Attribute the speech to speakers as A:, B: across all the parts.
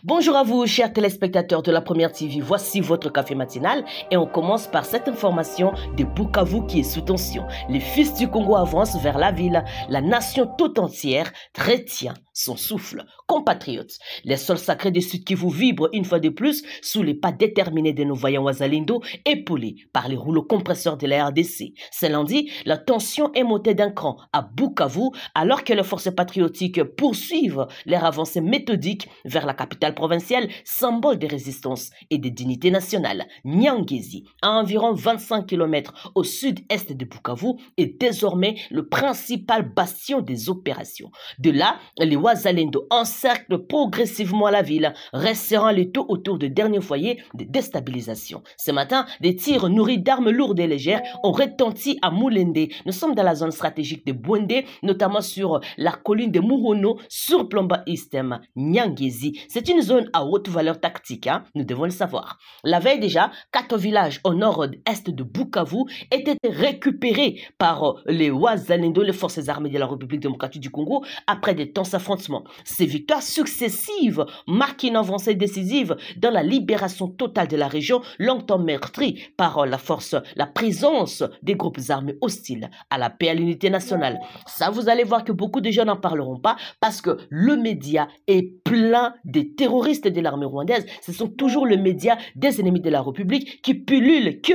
A: Bonjour à vous, chers téléspectateurs de la Première TV. Voici votre café matinal et on commence par cette information de Bukavu qui est sous tension. Les fils du Congo avancent vers la ville. La nation tout entière retient son souffle. Compatriotes, les sols sacrés du Sud Kivu vibrent une fois de plus sous les pas déterminés de nos vaillants Wazalendo, épaulés par les rouleaux compresseurs de la RDC. Ce lundi, la tension est montée d'un cran à Bukavu alors que les forces patriotiques poursuivent leur avancée méthodique vers la capitale provinciale, symbole de résistance et de dignité nationale. Nyangezi, à environ 25 km au sud-est de Bukavu, est désormais le principal bastion des opérations. De là, les Wazalendo encerclent progressivement la ville, resserrant le tout autour de derniers foyers de déstabilisation. Ce matin, des tirs nourris d'armes lourdes et légères ont retenti à Moulende. Nous sommes dans la zone stratégique de Bwende, notamment sur la colline de Muhono, sur Plomba Istem, Nyangezi. C'est une zone à haute valeur tactique, nous devons le savoir. La veille déjà, 4 villages au nord-est de Bukavu étaient récupérés par les Wazalendo, les forces armées de la République démocratique du Congo, après des temps affrontements. Ces victoires successives marquent une avancée décisive dans la libération totale de la région, longtemps meurtrie par la présence des groupes armés hostiles à la paix et à l'unité nationale. Ça, vous allez voir que beaucoup de gens n'en parleront pas parce que le média est plein des terroristes de l'armée rwandaise. Ce sont toujours les médias des ennemis de la République qui pullulent que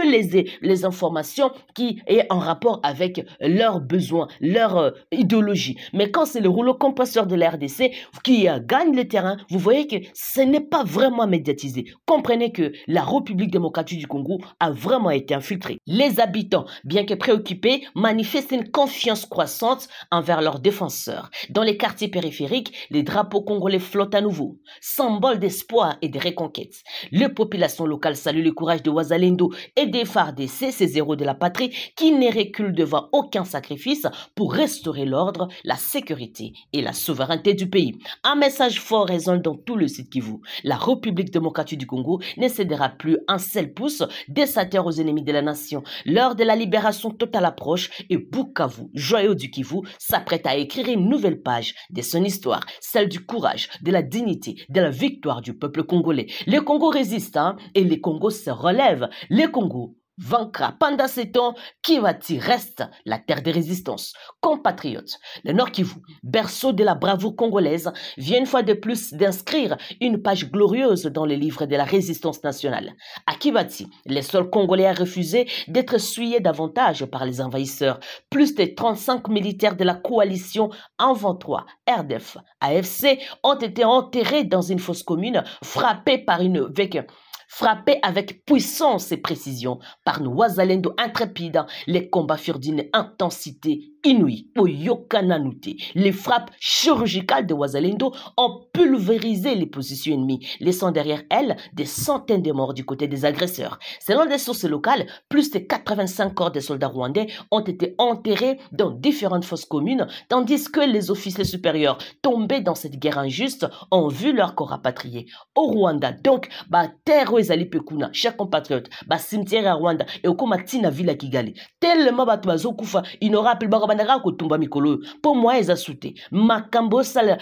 A: les informations qui est en rapport avec leurs besoins, leur idéologie. Mais quand c'est le rouleau compresseur de la RDC qui gagne le terrain, vous voyez que ce n'est pas vraiment médiatisé. Comprenez que la République démocratique du Congo a vraiment été infiltrée. Les habitants, bien que préoccupés, manifestent une confiance croissante envers leurs défenseurs. Dans les quartiers périphériques, les drapeaux congolais flottent à nouveau, symbole d'espoir et de reconquête. Les populations locales saluent le courage de Wazalendo et des FARDC, ces héros de la patrie, qui ne reculent devant aucun sacrifice pour restaurer l'ordre, la sécurité et la souveraineté du pays. Un message fort résonne dans tout le Sud Kivu. La République démocratique du Congo ne cédera plus un seul pouce dès sa terre aux ennemis de la nation. L'heure de la libération totale approche et Bukavu, joyau du Kivu, s'apprête à écrire une nouvelle page de son histoire, celle du courage, de la dignité, de la victoire du peuple congolais. Le Congo résiste et le Congo se relève. Le Congo vaincra. Pendant ces temps, Kivati reste la terre de résistance. Compatriotes, le Nord Kivu, berceau de la bravoure congolaise, vient une fois de plus d'inscrire une page glorieuse dans les livres de la résistance nationale. À Kivati, les sols congolais ont refusé d'être souillés davantage par les envahisseurs. Plus de 35 militaires de la coalition en 23, RDF, AFC, ont été enterrés dans une fosse commune, frappés avec puissance et précision par nos Wazalendo intrépides. Les combats furent d'une intensité inouïe. Les frappes chirurgicales de Wazalendo ont pulvérisé les positions ennemies, laissant derrière elles des centaines de morts du côté des agresseurs. Selon des sources locales, plus de 85 corps de soldats rwandais ont été enterrés dans différentes fosses communes, tandis que les officiers supérieurs tombés dans cette guerre injuste ont vu leur corps rapatriés. Au Rwanda, donc, terre ezali pekuna, chers compatriotes, cimetière à Rwanda et au Komatina Villa Kigali. Tellement bazo kufa, ignorable barabandara kotumba mikolo. Pour moi, ils asouté. Makambo sale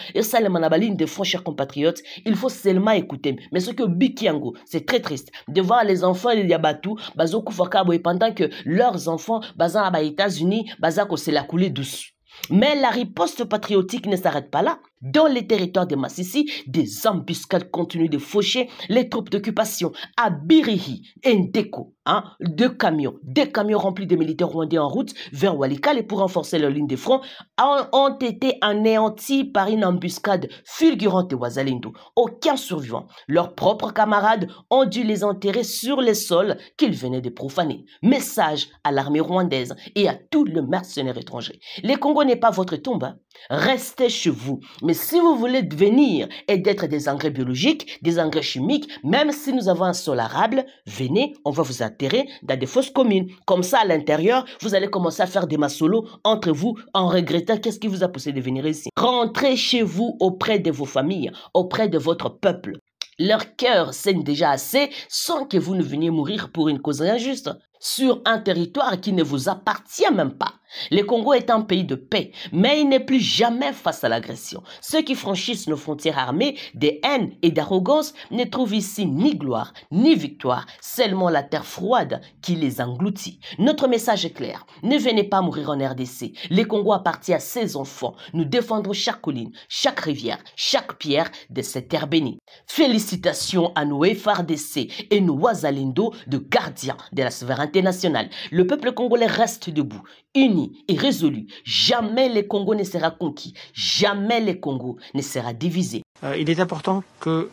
A: manabaline de front, chers compatriotes, il faut seulement écouter. Mais ce que Bikiango, c'est très triste de voir les enfants de Yabatu, bazo kufa kabo et pendant que leurs enfants, bazan à États-Unis, bazako c'est la coulée douce. Mais la riposte patriotique ne s'arrête pas là. Dans les territoires de Massissi, des embuscades continuent de faucher les troupes d'occupation. À Birihi et Ndeko, deux camions remplis de militaires rwandais en route vers Walikale pour renforcer leur ligne de front ont été anéantis par une embuscade fulgurante de Wazalendo. Aucun survivant. Leurs propres camarades ont dû les enterrer sur les sols qu'ils venaient de profaner. Message à l'armée rwandaise et à tous les mercenaires étrangers. Les Congo n'est pas votre tombe. Restez chez vous. Mais si vous voulez venir et d'être des engrais biologiques, des engrais chimiques, même si nous avons un sol arable, venez, on va vous enterrer dans des fosses communes. Comme ça, à l'intérieur, vous allez commencer à faire des massolos entre vous en regrettant qu'est-ce qui vous a poussé de venir ici. Rentrez chez vous auprès de vos familles, auprès de votre peuple. Leur cœur saigne déjà assez sans que vous ne veniez mourir pour une cause injuste. sur un territoire qui ne vous appartient même pas. Le Congo est un pays de paix, mais il n'est plus jamais face à l'agression. Ceux qui franchissent nos frontières armées de haine et d'arrogance ne trouvent ici ni gloire, ni victoire, seulement la terre froide qui les engloutit. Notre message est clair, ne venez pas mourir en RDC. Le Congo appartient à ses enfants. Nous défendrons chaque colline, chaque rivière, chaque pierre de cette terre bénie. Félicitations à nos FARDC et nos Wazalendo de gardiens de la souveraineté nationale. Le peuple congolais reste debout, uni et résolu. Jamais le Congo ne sera conquis. Jamais le Congo ne sera divisé.
B: Il est important que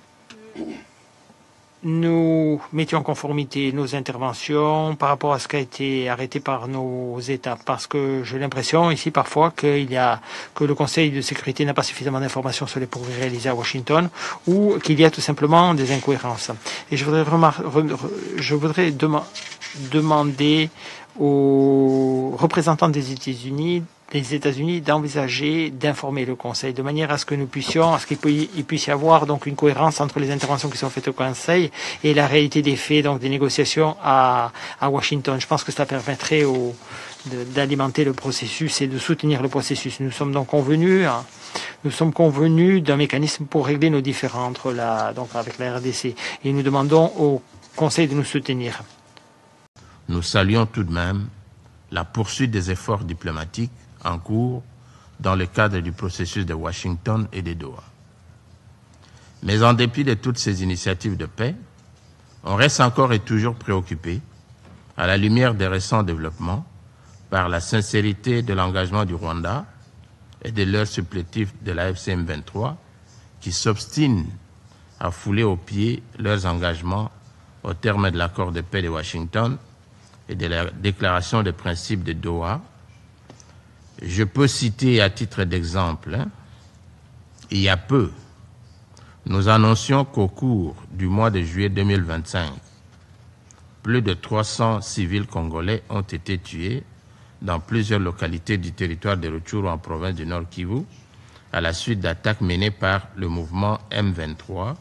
B: nous mettions en conformité nos interventions par rapport à ce qui a été arrêté par nos États. Parce que j'ai l'impression ici parfois que le Conseil de sécurité n'a pas suffisamment d'informations sur les progrès réalisés à Washington ou qu'il y a tout simplement des incohérences. Et je voudrais demander aux représentants des États-Unis d'envisager d'informer le Conseil de manière à ce que nous puissions, à ce qu'il puisse y avoir donc une cohérence entre les interventions qui sont faites au Conseil et la réalité des faits, donc des négociations à Washington. Je pense que cela permettrait d'alimenter le processus et de soutenir le processus. Nous sommes convenus d'un mécanisme pour régler nos différends donc avec la RDC et nous demandons au Conseil de nous soutenir.
C: Nous saluons tout de même la poursuite des efforts diplomatiques en cours dans le cadre du processus de Washington et de Doha. Mais en dépit de toutes ces initiatives de paix, on reste encore et toujours préoccupé, à la lumière des récents développements, par la sincérité de l'engagement du Rwanda et de leur supplétif de la FCM 23 qui s'obstinent à fouler aux pieds leurs engagements au terme de l'accord de paix de Washington et de la déclaration des principes de Doha. Je peux citer à titre d'exemple, il y a peu, nous annoncions qu'au cours du mois de juillet 2025, plus de 300 civils congolais ont été tués dans plusieurs localités du territoire de Rutshuru en province du Nord Kivu, à la suite d'attaques menées par le mouvement M23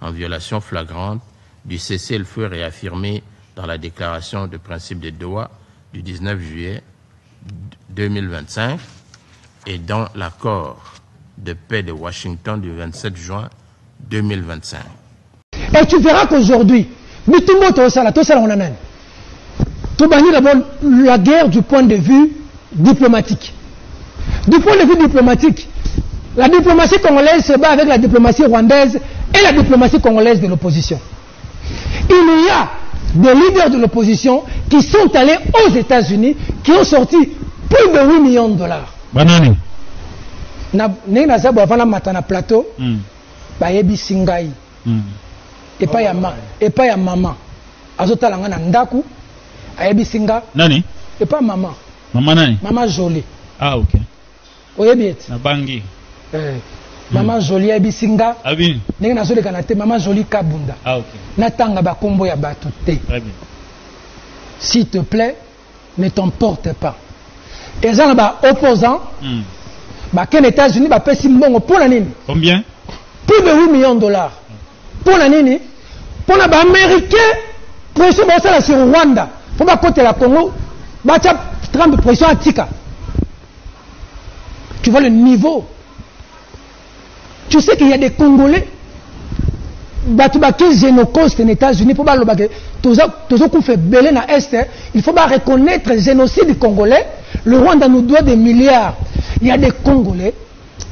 C: en violation flagrante du cessez-le-feu réaffirmé dans la déclaration de principe de Doha du 19 juillet 2025 et dans l'accord de paix de Washington du 27 juin 2025.
D: Et tu verras qu'aujourd'hui, tout le monde tout d'abord la guerre du point de vue diplomatique. Du point de vue diplomatique, la diplomatie congolaise se bat avec la diplomatie rwandaise et la diplomatie congolaise de l'opposition. Il y a des leaders de l'opposition qui sont allés aux États-Unis, qui ont sorti plus de 8 millions de dollars.
E: Banani.
D: Na plateau, bayebi singai. Et pas ya maman. Azotala ngana ndaku, ayebi singa.
E: Nani?
D: Et pas maman.
E: Maman nani?
D: Maman Jolie.
E: Ah ok.
D: Oyebi et.
E: Na bangi.
D: Maman Jolie ayebi singa.
E: Abi.
D: Ndenge na zoleka na te maman Jolie kabunda.
E: Ah ok.
D: Natanga ba kombo ya bato te.
E: Très bien.
D: S'il te plaît, ne t'emporte pas. Et ça là opposant. Bah quels États-Unis bah pesi mbongo pour la nini?
E: Combien?
D: Plus de 8 millions de dollars. Pour la nini? Pour les Américains, pression sur Rwanda. Faut pas côté la Congo, bah tu as Trump pression à Tika. Tu vois le niveau. Tu sais qu'il y a des Congolais, bah tu vas qu'ils génocostent aux États-Unis pour pas le baguer. Tous ceux qui fait belé na Est, il faut pas reconnaître le génocide congolais. Le Rwanda nous doit des milliards. Il y a des Congolais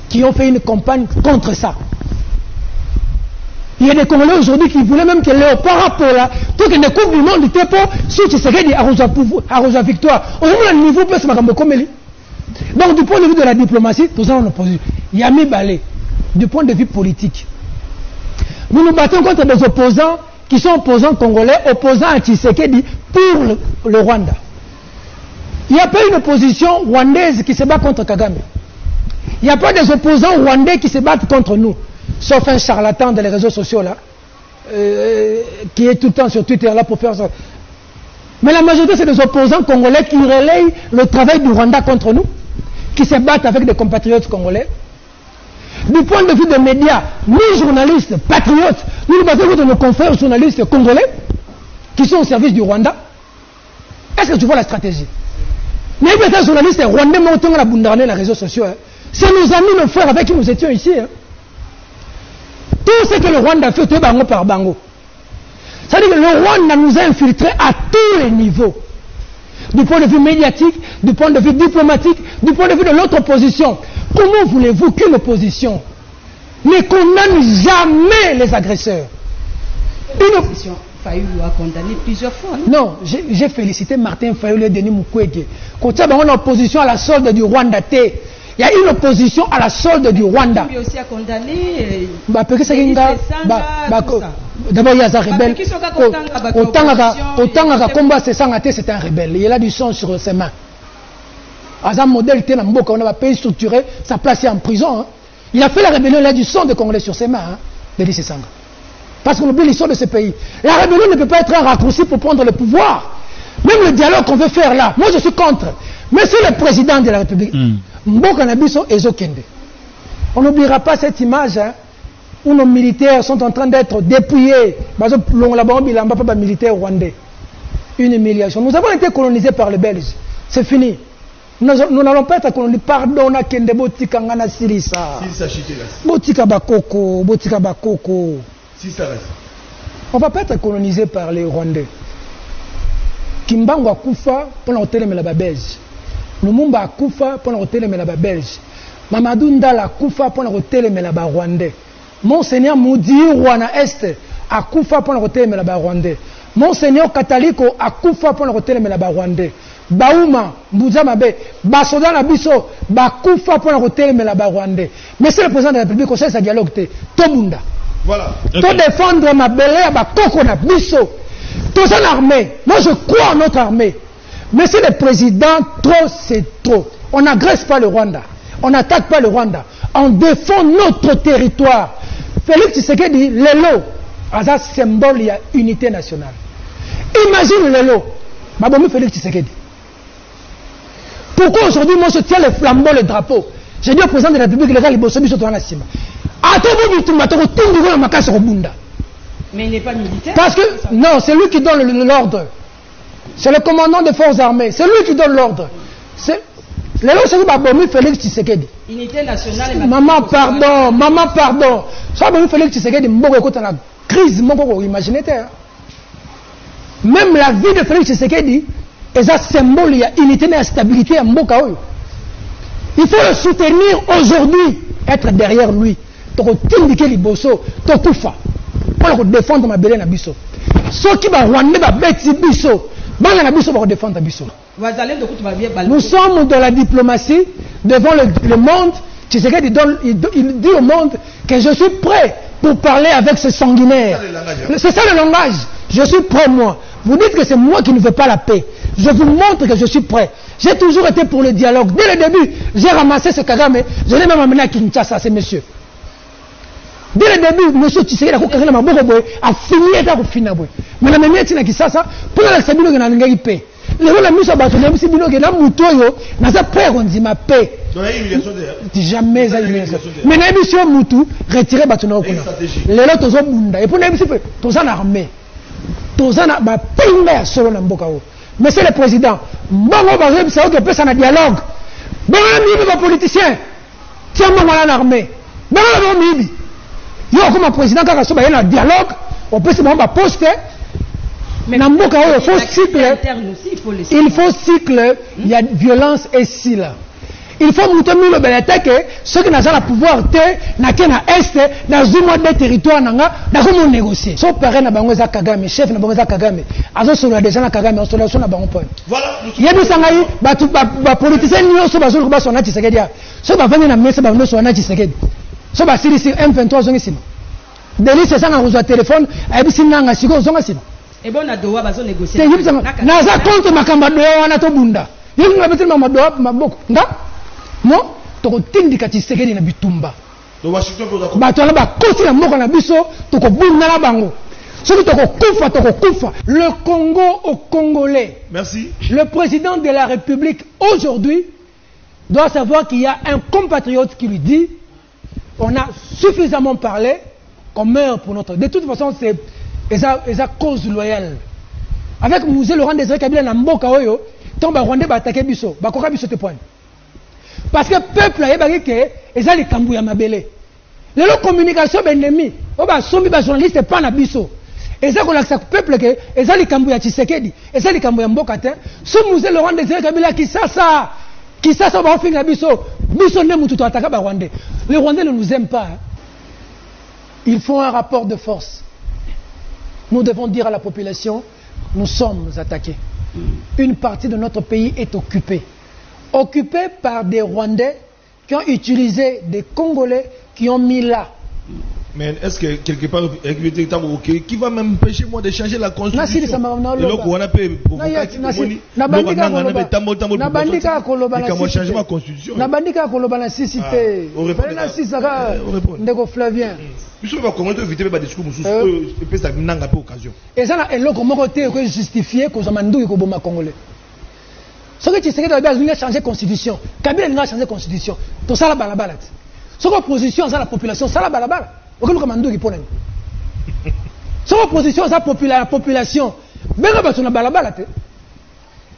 D: qui ont fait une campagne contre ça. Il y a des Congolais aujourd'hui qui voulaient même que Léopard Pola, tout que les coupes du monde étaient pour, si tu sais qu'il à Rosa Victoire, aujourd'hui le niveau peut se mettre comme lui. Donc du point de vue de la diplomatie, tout ça on oppose. Il y a mis balai. Du point de vue politique. Nous nous battons contre des opposants qui sont opposants congolais, opposants à Tshisekedi pour le Rwanda. Il n'y a pas une opposition rwandaise qui se bat contre Kagame. Il n'y a pas des opposants rwandais qui se battent contre nous. Sauf un charlatan dans les réseaux sociaux là, qui est tout le temps sur Twitter là pour faire ça. Mais la majorité c'est des opposants congolais qui relayent le travail du Rwanda contre nous, qui se battent avec des compatriotes congolais. Du point de vue des médias, nous journalistes, patriotes, nous nous battons contre nos confrères journalistes congolais qui sont au service du Rwanda. Est-ce que tu vois la stratégie? Mais les journalistes rwandais montent la bundarne dans les réseaux sociaux. Hein. C'est nos amis, nos frères avec qui nous étions ici. Hein. Tout ce que le Rwanda fait, tout est bango par bango. C'est-à-dire que le Rwanda nous a infiltrés à tous les niveaux. Du point de vue médiatique, du point de vue diplomatique, du point de vue de l'autre opposition. Comment voulez-vous qu'une opposition ne condamne jamais les agresseurs? Une opposition.
E: Fayulu a condamné plusieurs fois.
D: Non, j'ai félicité Martin Fayulu et Denis Mukwege. Quand il y a une opposition à la solde du Rwanda, il y a une opposition à la solde du Rwanda.
E: Lui aussi a condamné.
D: D'abord, il y a un rebelle. Autant que combat c'est un rebelle. Il a du sang sur ses mains. À un modèle, on a un pays structuré, sa place est en prison. Hein. Il a fait la rébellion, il a du sang de Congolais sur ses mains. Hein, Denis Sesanga. Parce qu'on oublie l'histoire de ce pays. La rébellion ne peut pas être un raccourci pour prendre le pouvoir. Même le dialogue qu'on veut faire là, moi je suis contre. Mais c'est le président de la République. Mboka Nabiso Ezokende. On n'oubliera pas cette image hein, où nos militaires sont en train d'être dépouillés. Là-bas, militaire rwandais. Une humiliation. Nous avons été colonisés par les Belges. C'est fini. Nous n'allons pas être colonisés. Pardon, Kende Botika Ngana Silisa. Botika Bakoko. Botika Bakoko. On ne va pas être colonisé par les Rwandais. Kimbango a Koufa pour l'hôtel de la Belge. Lumumba a Koufa pour l'hôtel de la Belge. Mamadou Ndala a Koufa pour l'hôtel de la Rwandais. Monseigneur Moudi Rwanda Est a Koufa pour l'hôtel de la Rwandais. Monseigneur Kataliko a Koufa pour l'hôtel de la Rwandais. Baouma, Bouzamabe, Basoda Nabiso, Bakoufa pour l'hôtel de la Rwandais. Mais c'est le président de la République qui sait sa dialogue. Tobunda.
F: Voilà.
D: Pour défendre ma belle, Bakoko Nabiso. Tous en armée. Moi je crois en notre armée. Mais c'est le président, trop c'est trop. On n'agresse pas le Rwanda. On n'attaque pas le Rwanda. On défend notre territoire. Félix Tshisekedi, Lelo, c'est un symbole, il y a unité nationale. Imagine Lelo, Mabomu Félix Tshisekedi. Pourquoi aujourd'hui moi je tiens le flambeau, le drapeau? J'ai dit au président de la République, les gars, les bossomis sont dans la cime.
E: Mais il n'est pas militaire.
D: Parce que, non, c'est lui qui donne l'ordre. C'est le commandant des forces armées. C'est lui qui donne l'ordre. Les lois, c'est Babomi Félix Tshisekedi.
E: Unité nationale.
D: Maman, pardon. Maman, pardon. Soit Babomi Félix Tshisekedi, Mboko écoute la crise, Mboko, imaginez. Même la vie de Félix Tshisekedi est un symbole, il y a unité et stabilité à Mboka. Il faut le soutenir aujourd'hui, être derrière lui. Pour t'indiquer les bossos, pour défendre ma belle Nabiso. Ceux qui vont rwandais, Biso, Nabiso va défendre Biso. Nous sommes dans la diplomatie, devant le monde. Tshisekedi il dit au monde que je suis prêt pour parler avec ce sanguinaire. C'est ça le langage. Je suis prêt, moi. Vous dites que c'est moi qui ne veux pas la paix. Je vous montre que je suis prêt. J'ai toujours été pour le dialogue. Dès le début, j'ai ramassé ce Kagame. Je l'ai même amené à Kinshasa, ces messieurs. Dès le début, M. Tshisekedi a fini à finir. Mais la même chose, c'est ça. Pour la Sabino, il y a une paix. Les gens qui ont battu, les gens qui ont moutoyo, n'a pas peur, on dit ma paix. Jamais ça humiliation. Mais les gens qui ont moutou, retirez Batuno. Les autres ont bunda. Et pour les gens qui ont armé, tous en a pinga solo na mboka o. Mais c'est le président. Bongo bazo bisa que pesa na dialogue. Bongo mibi ba politicien. Tiens bongo la armée. Bongo mibi. Yo comme président kaka so ba na dialogue, on peut se ba poste. Mais na mboka o il faut cycle. Il faut cycle, il y a violence et si là. Il faut monter le belatek ceux qui n'ont pas le pouvoir na kena est dans une mois de territoire nanga na comment négocier. So paré na bango za Kagame, chef na bango za Kagame. Azo solo déjà na Kagame, on solo na bango point. Voilà. Yebi sangai ba politicien nyo so bazolo ba sona Tshisekedi. So ba vendre na mesa ba no sona Tshisekedi. So ba siri M23 zongi sima. Denis c'est ça na reçoit téléphone, ayebisi nanga siko zonga sima.
E: Et bon na doa bazo négocier.
D: Na za compte makamba doa wana to bunda. Yebi na betel madoa maboko. Nda? Non, toko tindika Tshisekedi na bitumba. Bato na ba kosi na moko na biso, toko bunda na bango. Soki toko kufa. Le Congo aux Congolais.
F: Merci.
D: Le président de la République aujourd'hui doit savoir qu'il y a un compatriote qui lui dit on a suffisamment parlé, qu'on meurt pour notre. De toute façon, c'est sa cause loyale. avec Musée Laurent Désiré Kabila na mboka oyo, tant ba Rwandais ba attaquer biso, ba koka biso te point. Parce que peuple a yebaki ke ezali kambu ya mabele. Lelo communication ba ennemi, o ba sombi ba journaliste pas na biso. Eza ko laksa peuple ke ezali kambu ya Tshisekedi, ezali kambu ya mboka te. So Musée Laurent Désiré Kabila qui ça va finir biso. Biso ne mutu to attaquer ba Rwandais. Les Rwandais ne nous aiment pas. Hein. Il faut un rapport de force. Nous devons dire à la population, nous sommes attaqués. Une partie de notre pays est occupée. Occupée par des Rwandais qui ont utilisé des Congolais qui ont mis là.
F: Mais est-ce que quelque part, qui va m'empêcher moi de changer la constitution? Et donc on a pu provoquer changer ma constitution.
D: Nabandika kolobana sisité. Ndeko Flavien.
F: Je vais commenter éviter les discours et puis ça n'a pas occasion.
D: Et ça là est là comment côté que justifier que ça mandou ko boma congolais. Ce que tu sais que tu as changé constitution. Kabila n'a changé constitution. Tout ça la balabala. Ce que opposition ça la population ça la balabala. Aucun commando qui pone. Ce que opposition ça la population. Mais là sur la balabala.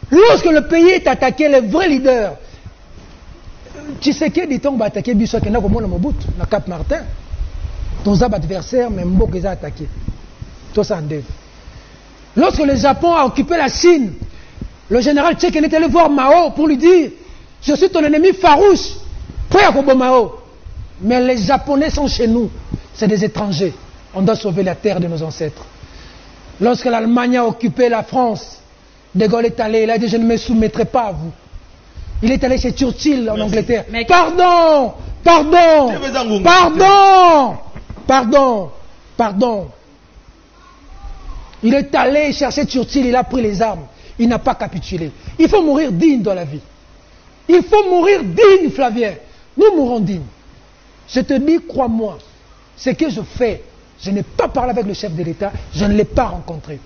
D: Lorsque le pays est attaqué les vrais leaders. Tu sais que dit on va attaquer biso que na ko mona Mobutu na Cap Martin. Ton adversaire, même beaucoup les a attaqués. Tout ça en deuil. Lorsque le Japon a occupé la Chine, le général tchèque est allé voir Mao pour lui dire: je suis ton ennemi farouche, prêt à combattre Mao. Mais les Japonais sont chez nous, c'est des étrangers. On doit sauver la terre de nos ancêtres. Lorsque l'Allemagne a occupé la France, De Gaulle est allé, il a dit: je ne me soumettrai pas à vous. Il est allé chez Churchill en Angleterre. Mais... Pardon. Il est allé chercher Churchill, il a pris les armes. Il n'a pas capitulé. Il faut mourir digne dans la vie. Il faut mourir digne, Flavien. Nous mourrons dignes. Je te dis, crois-moi, ce que je fais, je n'ai pas parlé avec le chef de l'État, je ne l'ai pas rencontré.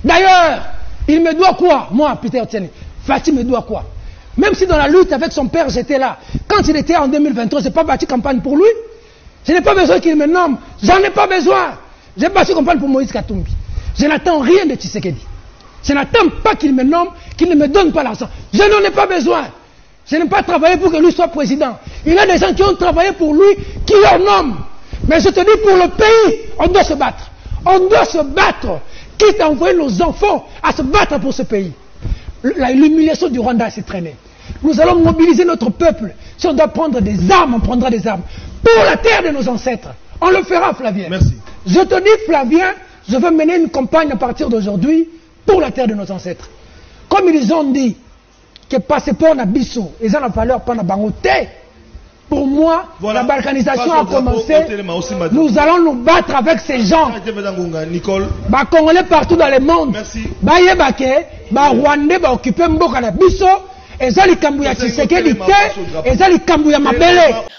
D: D'ailleurs, il me doit quoi? Moi, Peter Tieni, Fatih me doit quoi? Même si dans la lutte avec son père, j'étais là. Quand il était en 2023, je n'ai pas bâti campagne pour lui. Je n'ai pas besoin qu'il me nomme. J'en ai pas besoin. J'ai bâti campagne pour Moïse Katumbi. Je n'attends rien de Tshisekedi. Je n'attends pas qu'il me nomme, qu'il ne me donne pas l'argent. Je n'en ai pas besoin. Je n'ai pas travaillé pour que lui soit président. Il y a des gens qui ont travaillé pour lui, qui leur nomment. Mais je te dis, pour le pays, on doit se battre. On doit se battre. Quitte à envoyer nos enfants à se battre pour ce pays. L'humiliation du Rwanda s'est traînée. Nous allons mobiliser notre peuple. Si on doit prendre des armes, on prendra des armes. Pour la terre de nos ancêtres. On le fera, Flavien.
F: Merci.
D: Je te dis, Flavien, je veux mener une campagne à partir d'aujourd'hui pour la terre de nos ancêtres. Comme ils ont dit que passeport na biso, ils ont la valeur pas na bangoté. Pour moi, voilà. La balkanisation a commencé. Nous allons nous battre avec ces gens. Bah, Congolais partout dans le monde.
F: Merci.
D: Bah, yebake, bah, Rwandais, bah, occupé mboka na biso.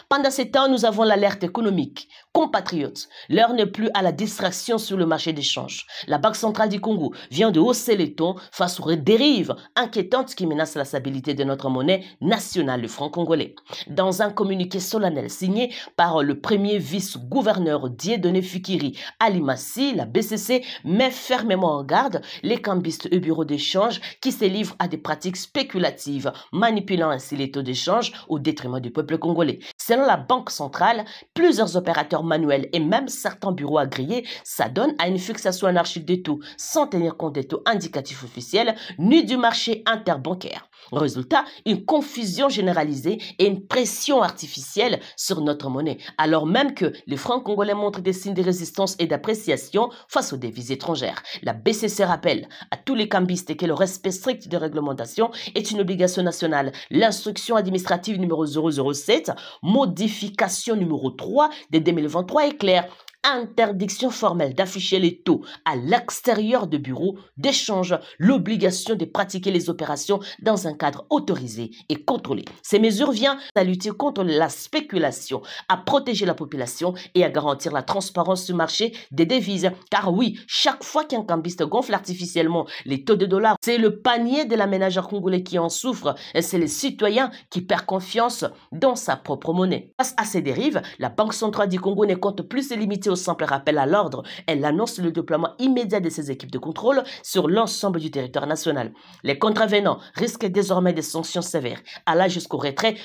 A: Pendant ces temps, nous avons l'alerte économique. Compatriotes, l'heure n'est plus à la distraction sur le marché d'échange. La Banque centrale du Congo vient de hausser les tons face aux dérives inquiétantes qui menacent la stabilité de notre monnaie nationale, le franc congolais. Dans un communiqué solennel signé par le premier vice-gouverneur Dieudonné Fikiri Alimassi, la BCC met fermement en garde les cambistes et bureaux d'échange qui se livrent à des pratiques spéculatives, manipulant ainsi les taux d'échange au détriment du peuple congolais. Selon la Banque centrale, plusieurs opérateurs manuels et même certains bureaux agréés s'adonnent à une fixation anarchique des taux sans tenir compte des taux indicatifs officiels ni du marché interbancaire. Résultat, une confusion généralisée et une pression artificielle sur notre monnaie, alors même que les francs congolais montrent des signes de résistance et d'appréciation face aux devises étrangères. La BCC rappelle à tous les cambistes que le respect strict des réglementations est une obligation nationale. L'instruction administrative numéro 007, modification numéro 3 de 2023 est claire. Interdiction formelle d'afficher les taux à l'extérieur de bureaux d'échange, l'obligation de pratiquer les opérations dans un cadre autorisé et contrôlé. Ces mesures viennent à lutter contre la spéculation, à protéger la population et à garantir la transparence du marché des devises. Car oui, chaque fois qu'un cambiste gonfle artificiellement les taux de dollars, c'est le panier de la ménagère congolais qui en souffre et c'est les citoyens qui perdent confiance dans sa propre monnaie. Face à ces dérives, la Banque centrale du Congo ne compte plus se limiter au simple rappel à l'ordre, elle annonce le déploiement immédiat de ses équipes de contrôle sur l'ensemble du territoire national. Les contrevenants risquent désormais des sanctions sévères, allant jusqu'au retrait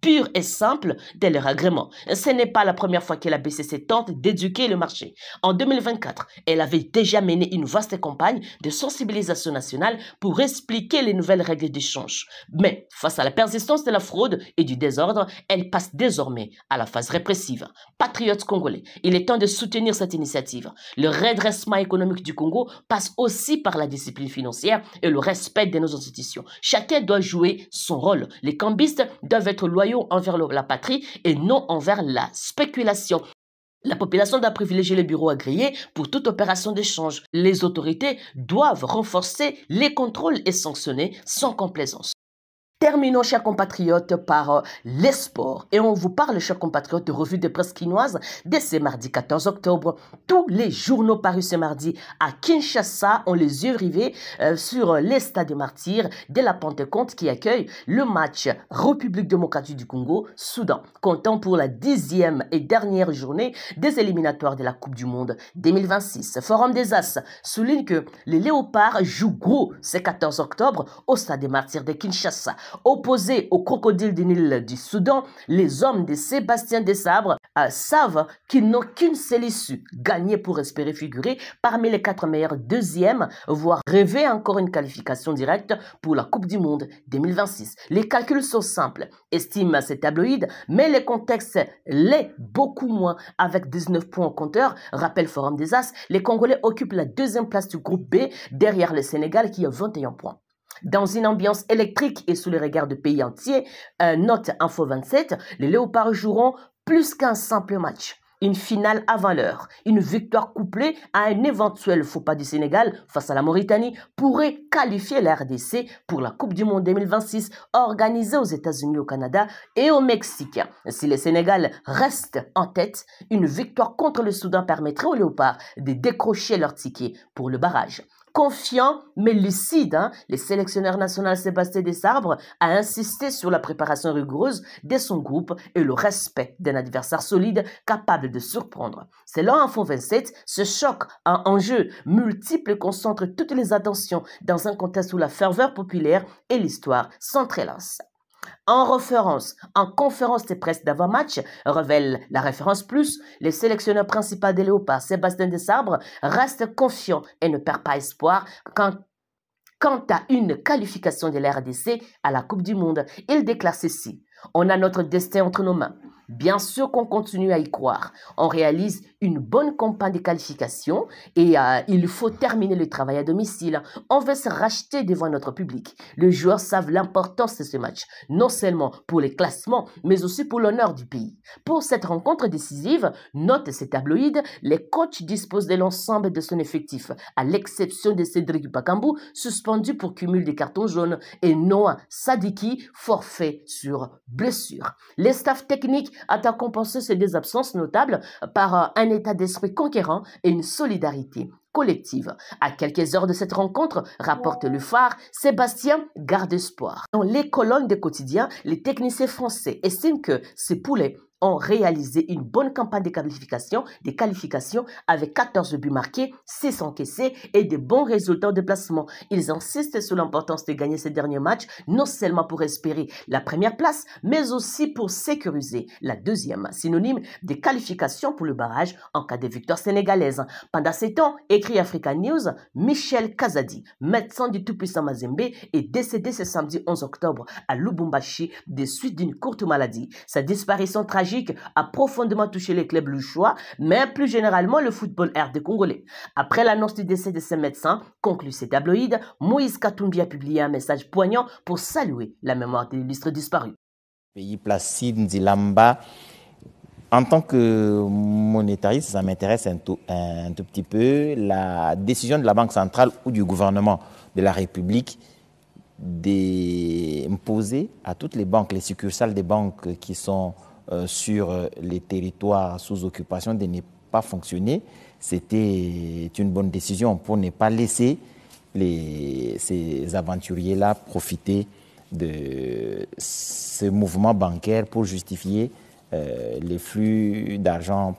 A: pur et simple de leur agrément. Ce n'est pas la première fois que la BCC tente d'éduquer le marché. En 2024, elle avait déjà mené une vaste campagne de sensibilisation nationale pour expliquer les nouvelles règles d'échange. Mais face à la persistance de la fraude et du désordre, elle passe désormais à la phase répressive. Patriotes congolais, il est temps de soutenir cette initiative. Le redressement économique du Congo passe aussi par la discipline financière et le respect de nos institutions. Chacun doit jouer son rôle. Les cambistes doivent être loyaux envers la patrie et non envers la spéculation. La population doit privilégier les bureaux agréés pour toute opération d'échange. Les autorités doivent renforcer les contrôles et sanctionner sans complaisance. Terminons, chers compatriotes, par les sports. Et on vous parle, chers compatriotes, de revue de presse quinoise dès ce mardi 14 octobre. Tous les journaux parus ce mardi à Kinshasa ont les yeux rivés sur les stades des martyrs de la Pentecôte qui accueille le match République démocratique du Congo-Soudan, comptant pour la 10e et dernière journée des éliminatoires de la Coupe du Monde 2026. Forum des As souligne que les Léopards jouent gros ce 14 octobre au stade des martyrs de Kinshasa. Opposés aux crocodiles du Nil du Soudan, les hommes de Sébastien Desabre savent qu'ils n'ont qu'une seule issue, gagner pour espérer figurer parmi les 4 meilleurs deuxièmes, voire rêver encore une qualification directe pour la Coupe du Monde 2026. Les calculs sont simples, estime ces tabloïds, mais le contexte l'est beaucoup moins. Avec 19 points au compteur, rappelle Forum des As, les Congolais occupent la 2e place du groupe B derrière le Sénégal qui a 21 points. Dans une ambiance électrique et sous les regards du pays entier, note Info 27, les Léopards joueront plus qu'un simple match. Une finale avant l'heure, une victoire couplée à un éventuel faux pas du Sénégal face à la Mauritanie pourrait qualifier la RDC pour la Coupe du Monde 2026 organisée aux États-Unis, au Canada et au Mexique. Si le Sénégal reste en tête, une victoire contre le Soudan permettrait aux Léopards de décrocher leur ticket pour le barrage. Confiant mais lucide, le sélectionneur national Sébastien Desabre a insisté sur la préparation rigoureuse de son groupe et le respect d'un adversaire solide capable de surprendre. Selon Info 27, ce choc à enjeux multiples concentre toutes les attentions dans un contexte où la ferveur populaire et l'histoire s'entrelacent. En conférence de presse d'avant-match, révèle la référence plus, le sélectionneur principal des Léopards, Sébastien Desabre, reste confiant et ne perd pas espoir quant à une qualification de la RDC à la Coupe du Monde. Il déclare ceci: on a notre destin entre nos mains. Bien sûr qu'on continue à y croire. On réalise une bonne campagne de qualification et il faut terminer le travail à domicile. On veut se racheter devant notre public. Les joueurs savent l'importance de ce match, non seulement pour les classements, mais aussi pour l'honneur du pays. Pour cette rencontre décisive, note ces tabloïds, les coachs disposent de l'ensemble de son effectif, à l'exception de Cédric Bakambu, suspendu pour cumul des cartons jaunes, et Noah Sadiki, forfait sur blessure. Les staffs techniques a compensé ces deux absences notables par un état d'esprit conquérant et une solidarité collective. À quelques heures de cette rencontre, rapporte le Phare, Sébastien garde espoir. Dans les colonnes des quotidiens, les techniciens français estiment que ces poulets ont réalisé une bonne campagne de qualification avec 14 buts marqués, 6 encaissés et de bons résultats de placement. Ils insistent sur l'importance de gagner ces derniers matchs, non seulement pour espérer la première place, mais aussi pour sécuriser la 2e, synonyme de qualification pour le barrage en cas de victoire sénégalaise. Pendant ces temps, écrit Africa News, Michel Kazadi, médecin du tout-puissant Mazembe, est décédé ce samedi 11 octobre à Lubumbashi des suites d'une courte maladie. Sa disparition tragique a profondément touché les clubs louchois, mais plus généralement le football RD congolais. Après l'annonce du décès de ce médecin, conclut ces tabloïds, Moïse Katumbi a publié un message poignant pour saluer la mémoire de l'illustre disparu.
G: Pays Placide Nzilamba, en tant que monétariste, ça m'intéresse un tout petit peu. La décision de la Banque centrale ou du gouvernement de la République d'imposer à toutes les banques, les succursales des banques qui sont sur les territoires sous occupation de ne pas fonctionner, c'était une bonne décision pour ne pas laisser ces aventuriers-là profiter de ce mouvement bancaire pour justifier les flux d'argent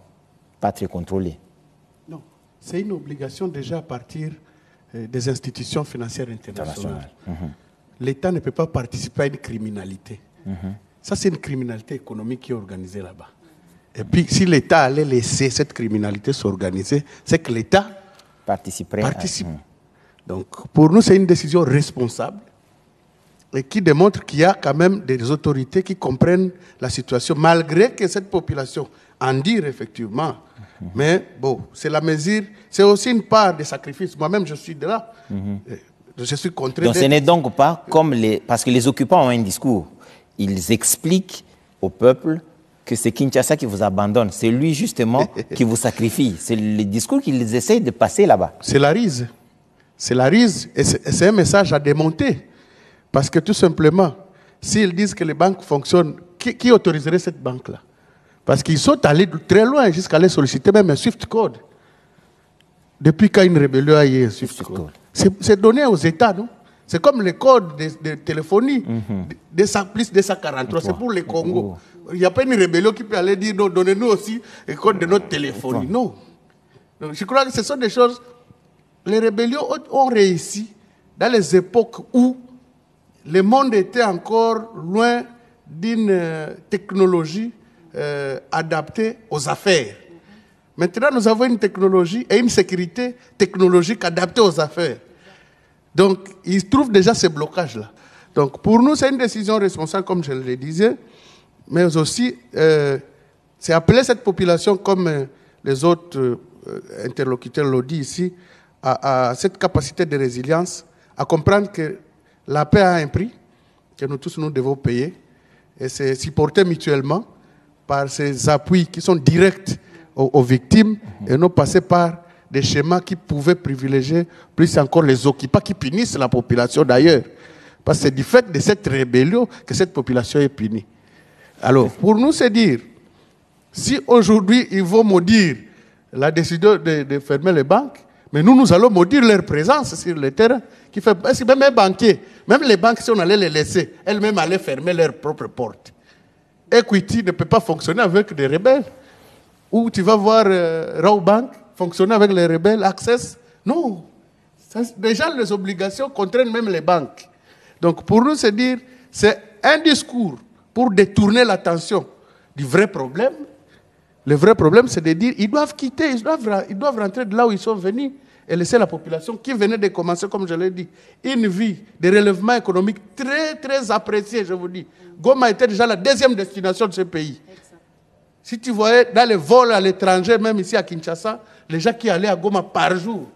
G: pas très contrôlé.
H: Non, c'est une obligation déjà à partir des institutions financières internationales. L'État ne peut pas participer à une criminalité. Ça, c'est une criminalité économique qui est organisée là-bas. Et puis, si l'État allait laisser cette criminalité s'organiser, c'est que l'État participe. Donc, pour nous, c'est une décision responsable et qui démontre qu'il y a quand même des autorités qui comprennent la situation, malgré que cette population en dire effectivement. Mais bon, c'est la mesure, c'est aussi une part des sacrifices. Moi-même, je suis de là. Je suis contre.
G: Donc, ce n'est donc pas comme parce que les occupants ont un discours. Ils expliquent au peuple que c'est Kinshasa qui vous abandonne. C'est lui, justement, qui vous sacrifie. C'est le discours qu'ils essayent de passer là-bas.
H: C'est la rise. C'est la rise. Et c'est un message à démonter. Parce que tout simplement, s'ils disent que les banques fonctionnent, qui autoriserait cette banque-là? Parce qu'ils sont allés très loin jusqu'à aller solliciter même un Swift Code. Depuis quand une rébellion a eu un Swift Code? C'est donné aux États, non? C'est comme les codes de téléphonie, plus 243, c'est pour les Congo. Il n'y a pas une rébellion qui peut aller dire, non, donnez-nous aussi les codes de notre téléphonie. Non. Donc, je crois que ce sont des choses... Les rébellions ont réussi dans les époques où le monde était encore loin d'une technologie adaptée aux affaires. Maintenant, nous avons une technologie et une sécurité technologique adaptée aux affaires. Donc, ils trouvent déjà ces blocages-là. Donc, pour nous, c'est une décision responsable, comme je le disais, mais aussi, c'est appeler cette population, comme les autres interlocuteurs l'ont dit ici, à cette capacité de résilience, à comprendre que la paix a un prix, que nous tous nous devons payer, et c'est supporté mutuellement par ces appuis qui sont directs aux victimes et non passer par des schémas qui pouvaient privilégier plus encore les occupants qui punissent la population d'ailleurs. Parce que c'est du fait de cette rébellion que cette population est punie. Alors, pour nous, c'est dire, si aujourd'hui ils vont maudire la décision de fermer les banques, mais nous allons maudire leur présence sur le terrain. Qui fait, parce que même les banquiers, même les banques, si on allait les laisser, elles-mêmes allaient fermer leurs propres portes. Equity ne peut pas fonctionner avec des rebelles. Ou tu vas voir Raw Bank fonctionner avec les rebelles, Access. Non. Déjà, les obligations contraignent même les banques. Donc, pour nous, c'est dire, c'est un discours pour détourner l'attention du vrai problème. Le vrai problème, c'est de dire, ils doivent quitter, ils doivent rentrer de là où ils sont venus et laisser la population qui venait de commencer, comme je l'ai dit, une vie de relèvement économique très, très appréciée, je vous dis. Goma était déjà la deuxième destination de ce pays. Si tu voyais dans les vols à l'étranger, même ici à Kinshasa, les gens qui allaient à Goma par jour,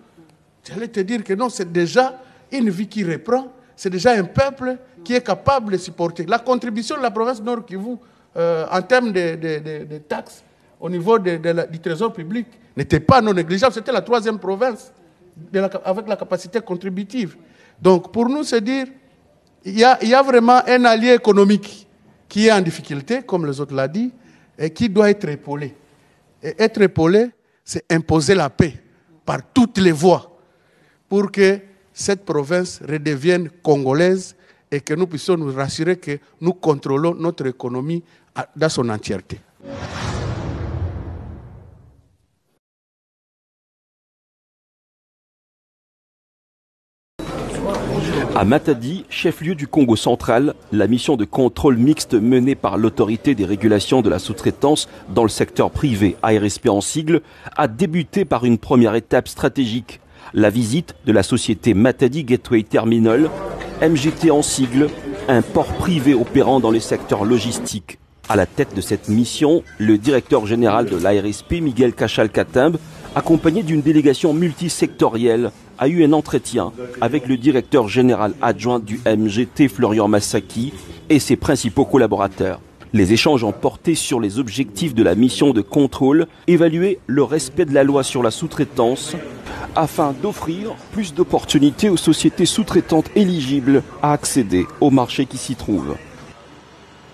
H: tu allais te dire que non, c'est déjà une vie qui reprend, c'est déjà un peuple qui est capable de supporter. La contribution de la province Nord Kivu en termes de taxes au niveau du trésor public n'était pas non négligeable. C'était la troisième province avec la capacité contributive. Donc pour nous, c'est dire il y a vraiment un allié économique qui est en difficulté, comme les autres l'ont dit, et qui doit être épaulé. Et être épaulé, c'est imposer la paix par toutes les voies pour que cette province redevienne congolaise et que nous puissions nous rassurer que nous contrôlons notre économie dans son entièreté.
I: À Matadi, chef-lieu du Congo central, la mission de contrôle mixte menée par l'autorité des régulations de la sous-traitance dans le secteur privé, ARSP en sigle, a débuté par une première étape stratégique, la visite de la société Matadi Gateway Terminal, MGT en sigle, un port privé opérant dans les secteurs logistiques. À la tête de cette mission, le directeur général de l'ARSP, Miguel Cachal-Katimbe, accompagné d'une délégation multisectorielle, a eu un entretien avec le directeur général adjoint du MGT, Florian Massaki, et ses principaux collaborateurs. Les échanges ont porté sur les objectifs de la mission de contrôle, évaluer le respect de la loi sur la sous-traitance, afin d'offrir plus d'opportunités aux sociétés sous-traitantes éligibles à accéder au marché qui s'y trouve.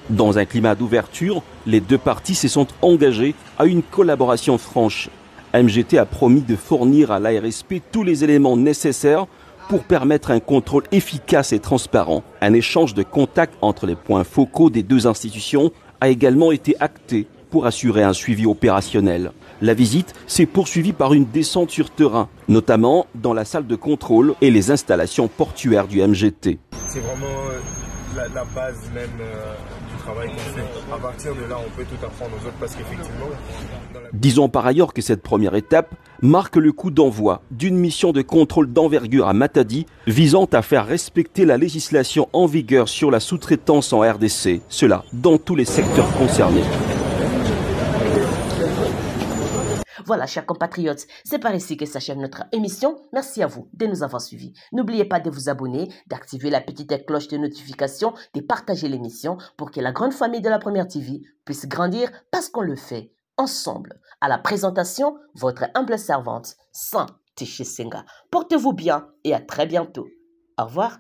I: Dans un climat d'ouverture, les deux parties se sont engagées à une collaboration franche. MGT a promis de fournir à l'ARSP tous les éléments nécessaires pour permettre un contrôle efficace et transparent. Un échange de contacts entre les points focaux des deux institutions a également été acté pour assurer un suivi opérationnel. La visite s'est poursuivie par une descente sur terrain, notamment dans la salle de contrôle et les installations portuaires du MGT.
J: C'est vraiment la base même du travail qu'on fait. À partir de là, on peut tout apprendre aux autres parce qu'effectivement...
I: Disons par ailleurs que cette première étape marque le coup d'envoi d'une mission de contrôle d'envergure à Matadi visant à faire respecter la législation en vigueur sur la sous-traitance en RDC, cela dans tous les secteurs concernés.
A: Voilà, chers compatriotes, c'est par ici que s'achève notre émission. Merci à vous de nous avoir suivis. N'oubliez pas de vous abonner, d'activer la petite cloche de notification, de partager l'émission pour que la grande famille de la Première TV puisse grandir parce qu'on le fait ensemble. À la présentation, votre humble servante, Saint Téché Senga. Portez-vous bien et à très bientôt. Au revoir.